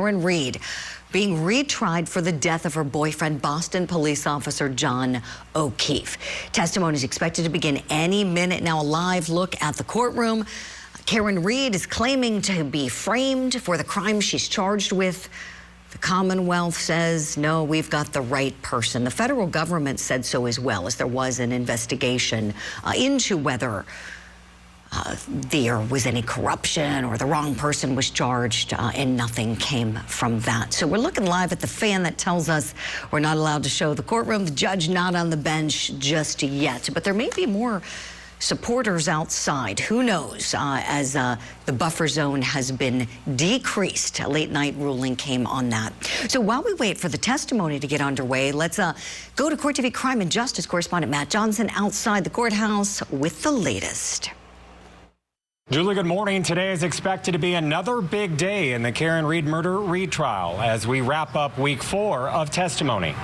Karen Reed being retried for the death of her boyfriend, Boston police officer John O'Keefe. Testimony is expected to begin any minute now. A live look at the courtroom. Karen Reed is claiming to be framed for the crime she's charged with. The Commonwealth says, no, we've got the right person. The federal government said so as well, as there was an investigation into whether there was any corruption or the wrong person was charged, and nothing came from that. So we're looking live at the fan that tells us we're not allowed to show the courtroom, the judge not on the bench just yet. But there may be more supporters outside. Who knows? As the buffer zone has been decreased. A late night ruling came on that. So while we wait for the testimony to get underway, let's go to Court TV crime and justice correspondent Matt Johnson outside the courthouse with the latest. Julie, good morning. Today is expected to be another big day in the Karen Reed murder retrial as we wrap up week 4 of testimony.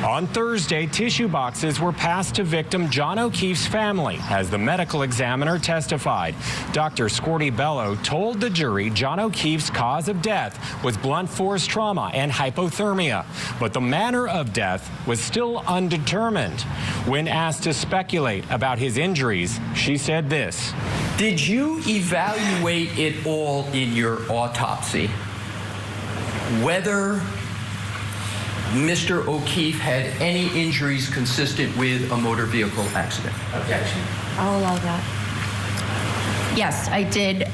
On Thursday, tissue boxes were passed to victim John O'Keefe's family as the medical examiner testified. Dr. Scorty Bello told the jury John O'Keefe's cause of death was blunt force trauma and hypothermia, but the manner of death was still undetermined. When asked to speculate about his injuries, she said this. Did you evaluate it all in your autopsy whether Mr. O'Keefe had any injuries consistent with a motor vehicle accident? Objection. I'll allow that. Yes, I did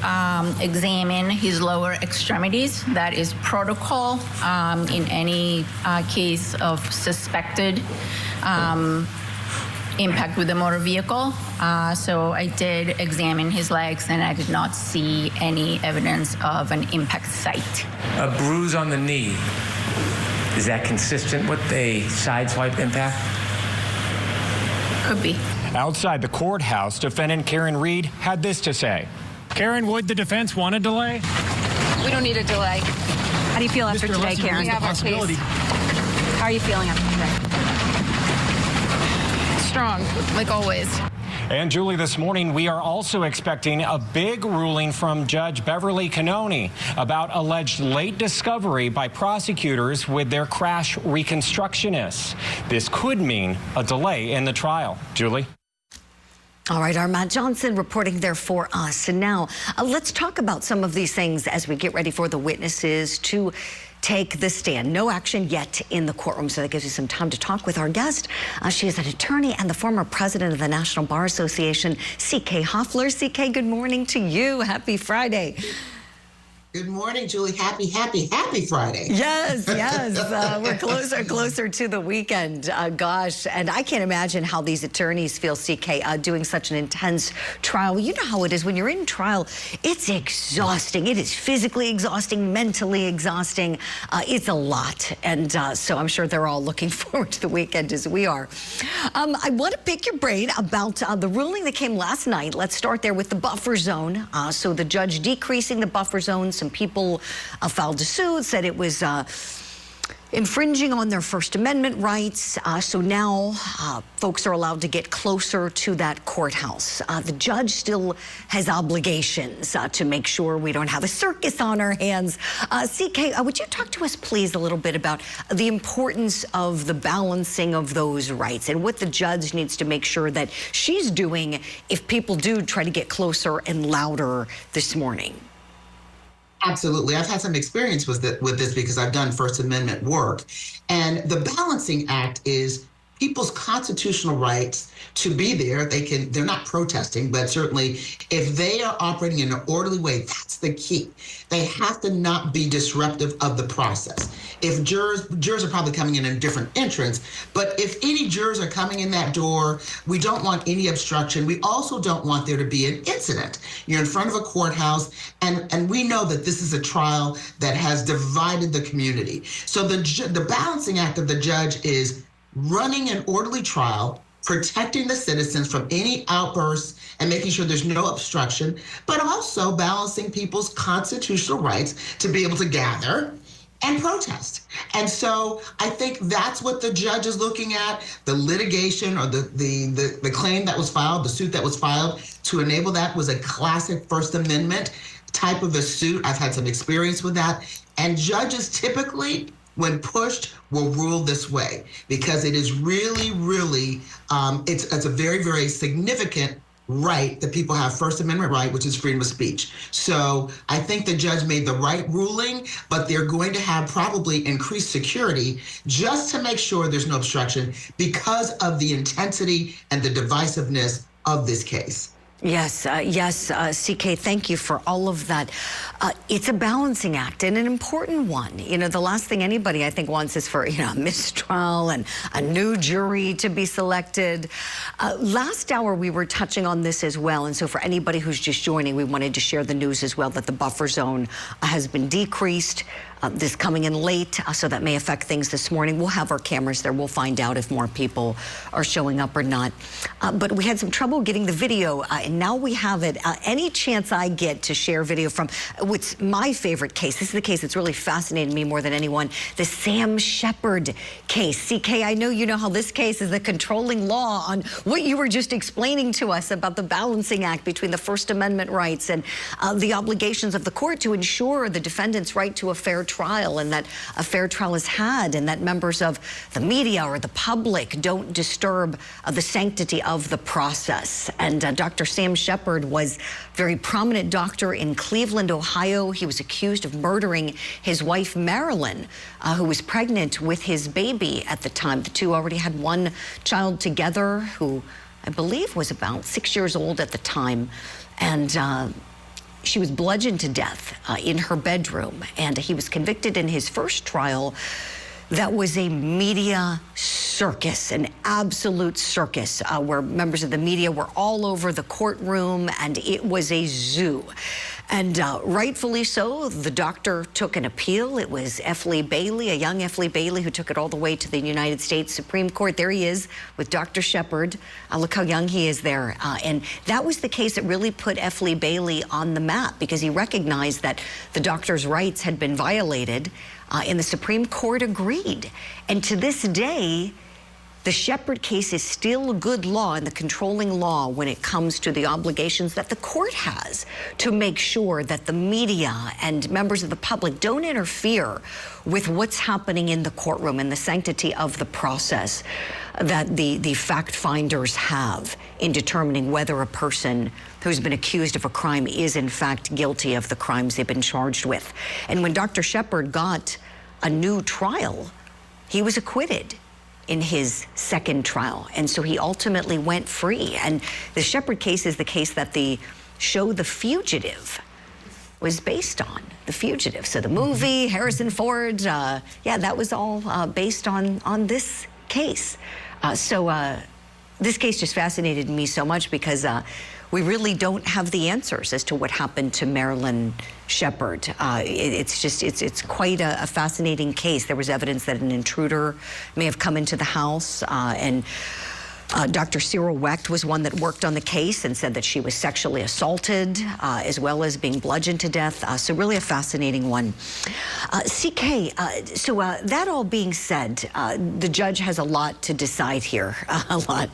examine his lower extremities. That is protocol in any case of suspected impact with a motor vehicle. So I did examine his legs and I did not see any evidence of an impact site. A bruise on the knee, is that consistent with a sideswipe impact? Could be. Outside the courthouse, defendant Karen Reed had this to say. Karen, would the defense want a delay? We don't need a delay. How do you feel after today, Karen? We have our case. How are you feeling after today? Strong, like always. And Julie, this morning we are also expecting a big ruling from Judge Beverly Cannone about alleged late discovery by prosecutors with their crash reconstructionists. This could mean a delay in the trial. Julie? All right, our Matt Johnson reporting there for us. And now let's talk about some of these things as we get ready for the witnesses to take the stand. No action yet in the courtroom, so that gives you some time to talk with our guest. She is an attorney and the former president of the National Bar Association, C.K. Hoffler. C.K., good morning to you. Happy Friday. Good morning, Julie. Happy Friday. Yes, yes. We're closer to the weekend. Gosh, and I can't imagine how these attorneys feel, CK, doing such an intense trial. You know how it is when you're in trial. It's exhausting. It is physically exhausting, mentally exhausting. It's a lot. And so I'm sure they're all looking forward to the weekend as we are. I want to pick your brain about the ruling that came last night. Let's start there with the buffer zone. So the judge decreasing the buffer zone. Some people filed a suit, said it was infringing on their First Amendment rights. So now folks are allowed to get closer to that courthouse. The judge still has obligations to make sure we don't have a circus on our hands. CK, would you talk to us, please, a little bit about the importance of the balancing of those rights and what the judge needs to make sure that she's doing if people do try to get closer and louder this morning? Absolutely. I've had some experience with this because I've done First Amendment work. And the balancing act is people's constitutional rights to be there. They're not protesting, but certainly if they are operating in an orderly way, that's the key. They have to not be disruptive of the process. If jurors are probably coming in a different entrance, but if any jurors are coming in that door, we don't want any obstruction. We also don't want there to be an incident. You're in front of a courthouse, and we know that this is a trial that has divided the community. So the balancing act of the judge is running an orderly trial, protecting the citizens from any outbursts and making sure there's no obstruction, but also balancing people's constitutional rights to be able to gather and protest. And so I think that's what the judge is looking at, the litigation or the claim that was filed, the suit that was filed to enable that was a classic First Amendment type of a suit. I've had some experience with that. And judges typically, when pushed, will rule this way because it is really, really, it's a very, very significant right that people have, First Amendment right, which is freedom of speech. So I think the judge made the right ruling, but they're going to have probably increased security just to make sure there's no obstruction because of the intensity and the divisiveness of this case. Yes, CK, thank you for all of that. It's a balancing act and an important one. You know, the last thing anybody, I think, wants is for, a mistrial and a new jury to be selected. Last hour, we were touching on this as well. And so for anybody who's just joining, we wanted to share the news as well that the buffer zone has been decreased. This coming in late, so that may affect things this morning. We'll have our cameras there. We'll find out if more people are showing up or not. But we had some trouble getting the video, and now we have it. Any chance I get to share video from what's my favorite case, this is the case that's really fascinated me more than anyone, the Sam Shepard case. CK, I know you know how this case is the controlling law on what you were just explaining to us about the balancing act between the First Amendment rights and the obligations of the court to ensure the defendant's right to a fair trial, and that a fair trial is had, and that members of the media or the public don't disturb the sanctity of the process. And Dr. Sam Shepard was a very prominent doctor in Cleveland, Ohio. He was accused of murdering his wife, Marilyn, who was pregnant with his baby at the time. The two already had one child together, who I believe was about 6 years old at the time. And she was bludgeoned to death in her bedroom, and he was convicted in his first trial. That was a media circus, an absolute circus, where members of the media were all over the courtroom, and it was a zoo. And rightfully so, the doctor took an appeal. It was F. Lee Bailey, a young F. Lee Bailey, who took it all the way to the United States Supreme Court. There he is with Dr. Shepard. Look how young he is there. And that was the case that really put F. Lee Bailey on the map, because he recognized that the doctor's rights had been violated, and the Supreme Court agreed. And to this day, the Shepard case is still a good law and the controlling law when it comes to the obligations that the court has to make sure that the media and members of the public don't interfere with what's happening in the courtroom and the sanctity of the process that the fact finders have in determining whether a person who's been accused of a crime is in fact guilty of the crimes they've been charged with. And when Dr. Shepard got a new trial, he was acquitted in his second trial. And so he ultimately went free. And the Shepard case is the case that the show The Fugitive was based on. The Fugitive. So the movie, Harrison Ford, yeah, that was all based on this case. This case just fascinated me so much because we really don't have the answers as to what happened to Marilyn Shepard. It's quite a fascinating case. There was evidence that an intruder may have come into the house, and Dr. Cyril Wecht was one that worked on the case and said that she was sexually assaulted as well as being bludgeoned to death. So really a fascinating one. CK, that all being said, the judge has a lot to decide here, a lot.